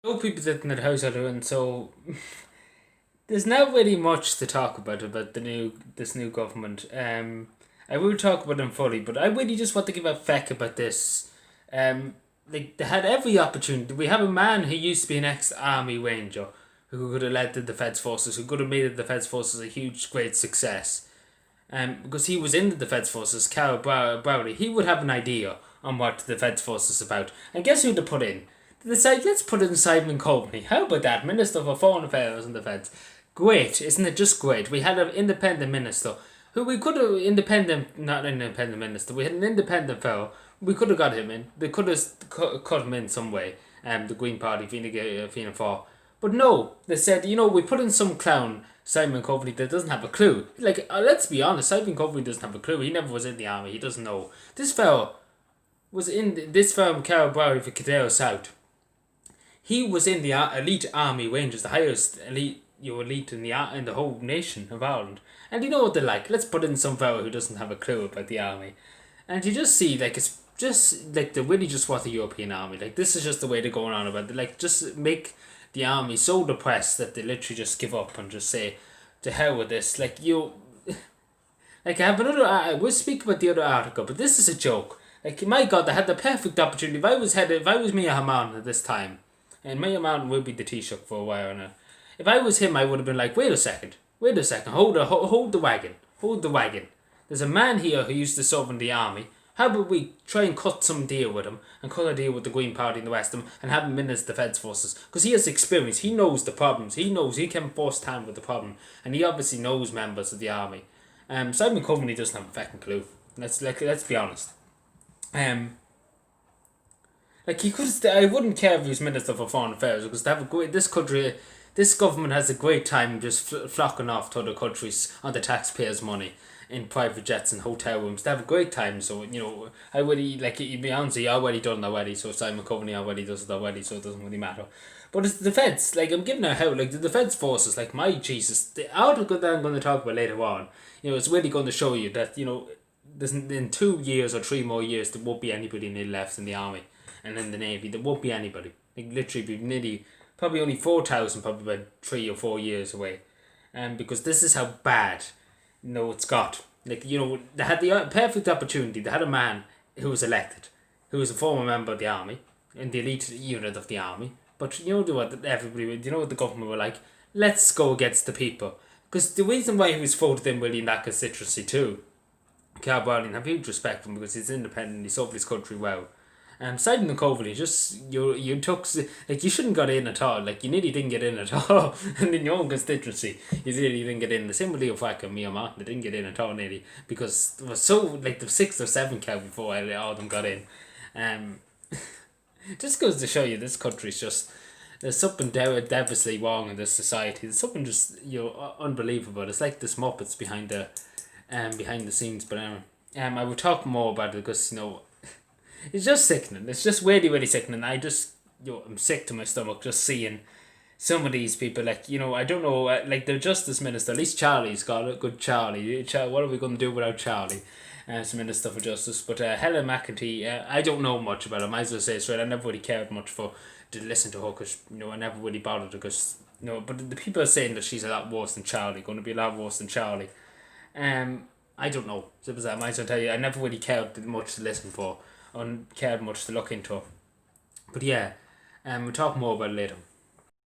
No people sitting at the house are doing so. There's not really much to talk about the new this new government. I will talk about them fully, but I really just want to give a feck about this. Um, they had every opportunity. We have a man who used to be an ex-army ranger who could have led the defence forces, who could have made the defence forces a huge, great success. Because he was in the defence forces, Carol Browley, he would have an idea on what the defence force is about. And guess who to put in? They decided, let's put in Simon Coveney. How about that? Minister for Foreign Affairs and Defence. Great, isn't it just great? We had an independent minister who we could have not an independent minister. We had an independent fellow. We could have got him in. They could have cut him in some way. The Green Party, Fianna Fáil. But no, they said, we put in some clown, Simon Coveney, that doesn't have a clue. Like, let's be honest, Simon Coveney doesn't have a clue. He never was in the army. He doesn't know. This fellow was in this firm, Carol Browley for Kildare South. He was in the elite army rangers, the highest elite in the whole nation of Ireland. And you know what they're like. Let's put in some fellow who doesn't have a clue about the army. And you just see, like, it's just, like, they really just want the European army. Like, this is just the way they're going on about it. Like, just make the army so depressed that they literally just give up and just say, to hell with this. Like, like, I have another, we'll speak about the other article, but this is a joke. Like, my God, they had the perfect opportunity. If I was Mia Haman at this time, and Mia Haman will be the Taoiseach for a while now. If I was him, I would have been like, wait a second, hold the wagon. There's a man here who used to serve in the army. How about we try and cut some deal with him and cut a deal with the Green Party in the West and have him in his defence forces? Because he has experience, he knows the problems, he came first hand with the problem, and he obviously knows members of the army. Simon Coveney doesn't have a fucking clue. Let's be honest. Like, he could. I wouldn't care if he was Minister for Foreign Affairs, because they have a great. This government has a great time just flocking off to other countries on the taxpayers' money in private jets and hotel rooms. They have a great time. So I already Beyonce already done it already. So Simon Coveney already does it already. So it doesn't really matter. But it's the defence. Like, I'm giving a how. Like, the defence forces. Like, my Jesus, the article that I'm going to talk about later on. It's really going to show you that there's in 2 years or 3 more years there won't be anybody left in the army and in the navy. There won't be anybody. Like, literally be nearly probably only 4,000 probably about 3 or 4 years away. Because this is how bad it's got. Like, they had the perfect opportunity. They had a man who was elected, who was a former member of the army, in the elite unit of the army. But you know what the government were like? Let's go against the people. Because the reason why he was voted in really in that constituency too, Carl Browning, have huge respect for him because he's independent, he served his country well. Siding the Coveney, just you took, like, you shouldn't got in at all. Like, you nearly didn't get in at all. And in your own constituency, you nearly didn't get in. The same with Leo Flack and Mia Martin, they didn't get in at all nearly, because it was so, like, the 6 or 7 count before all of them got in. Just goes to show you this country's just, there's something devastatingly wrong in this society. There's something just unbelievable. It's like this Muppets behind the scenes. But I will talk more about it because it's just sickening. It's just really, really sickening. I'm sick to my stomach just seeing some of these people. Like, I don't know, like the Justice Minister, at least Charlie's got a good Charlie. What are we going to do without Charlie as Minister for Justice? But Helen McEntee, I don't know much about her. I might as well say straight, I never really cared much to listen to her because, I never really bothered her because, but the people are saying that she's a lot worse than Charlie, going to be a lot worse than Charlie. I don't know. So I might as well tell you, I never really cared much to listen for, or cared much to look into. But yeah, we'll talk more about it later.